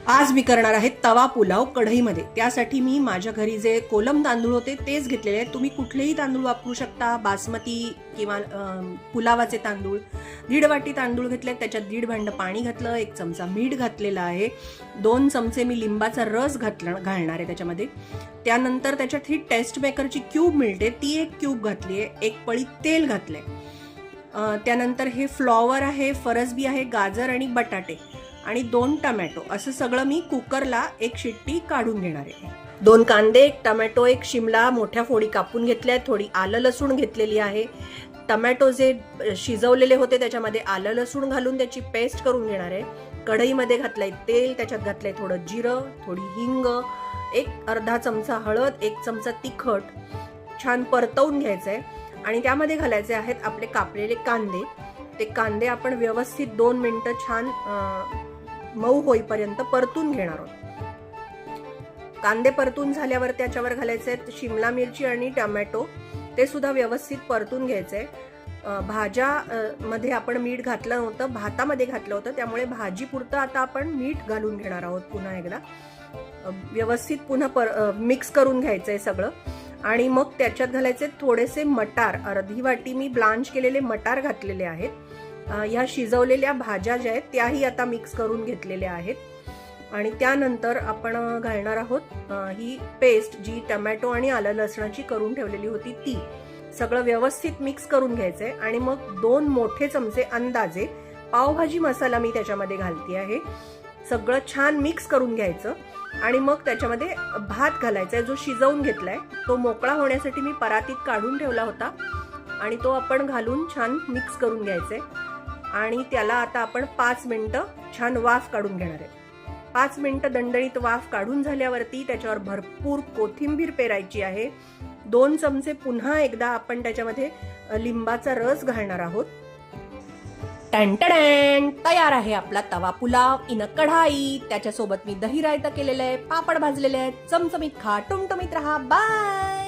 आज मी करणार आहे तवा पुलाव कढईमध्ये। त्यासाठी मी माझ्या घरी जे कोलम तांदूळ होते तेच घेतलेले आहेत। तुम्ही कुठलेही तांदूळ वापरू शकता, बासमती किंवा पुलावाचे तांदूळ। 1.5 वाटी तांदूळ घेतले, त्याच्यात 1.5 भांड पाणी घातलं, 1 चमचा मीठ घातलेला आहे, 2 चमचे मी लिंबाचा रस घालणार आहे त्याच्यामध्ये। त्यानंतर त्याच्यात ही टेस्ट मेकरची क्यूब मिळते, ती 1 क्यूब घातली आहे, 1 पळी तेल घातलंय। त्यानंतर हे फ्लॉवर आहे, फरसबी आहे, गाजर आणि बटाटे आणि 2 टमॅटो, असं सगळं मी कुकरला 1 शिट्टी काढून घेणार आहे। 2 कांदे, 1 टमॅटो, 1 शिमला मोठ्या फोडी कापून घेतल्या, थोडी आलं लसूण घेतलेली आहे। टमॅटो जे शिजवलेले होते त्याच्यामध्ये आलं लसूण घालून त्याची पेस्ट करून घेणार आहे। कढईमध्ये घातलंय तेल, त्याच्यात घातलंय थोडं जिरं, थोडी हिंग, 1 अर्धा चमचा हळद, 1 चमचा तिखट, छान परतवून घ्यायचंय आणि त्यामध्ये घालायचे आहेत आपले कापलेले कांदे। ते कांदे आपण व्यवस्थित 2 मिनिटं छान मऊ होईपर्यंत परतून घेणार आहोत। कांदे परतून झाल्यावर त्याच्यावर घालायचे आहेत शिमला मिरची आणि टोमॅटो, ते सुद्धा व्यवस्थित परतून घ्यायचंय। भाज्या मध्ये आपण मीठ घातलं नव्हतं, भातामध्ये घातलं होतं, त्यामुळे भाजी पुरतं आता आपण मीठ घालून घेणार आहोत। पुन्हा एकदा व्यवस्थित पुन्हा मिक्स करून घ्यायचंय सगळं आणि मग त्याच्यात घालायचे थोडेसे मटार, अर्धी वाटी मी ब्लांच केलेले मटार घातलेले आहेत। ह्या शिजवलेल्या भाज्या ज्या आहेत त्याही आता मिक्स करून घेतलेल्या आहेत आणि त्यानंतर आपण घालणार आहोत ही पेस्ट जी टोमॅटो आणि आलं लसणाची करून ठेवलेली होती ती। सगळं व्यवस्थित मिक्स करून घ्यायचंय आणि मग 2 मोठे चमचे अंदाजे पावभाजी मसाला मी त्याच्यामध्ये घालते आहे। सगळं छान मिक्स करून घ्यायचं आणि मग त्याच्यामध्ये भात घालायचा, जो शिजवून घेतलाय तो मोकळा होण्यासाठी मी परातीत काढून ठेवला होता आणि तो आपण घालून छान मिक्स करून घ्यायचंय आणि त्याला आता आपण 5 मिनिटं छान वाफ काढून घेणार आहे। 5 मिनिटं दणदणीत वाफ काढून झाल्यावरती त्याच्यावर भरपूर कोथिंबीर पेरायची आहे। 2 चमचे पुन्हा एकदा आपण त्याच्यामध्ये लिंबाचा रस घालणार आहोत। टॅन तयार आहे आपला तवा पुलाव इन कढाई। त्याच्यासोबत मी दही रायता केलेलं आहे, पापड भाजलेले आहेत, चमचमीत खा, टुमटुमीत राहा, बाय।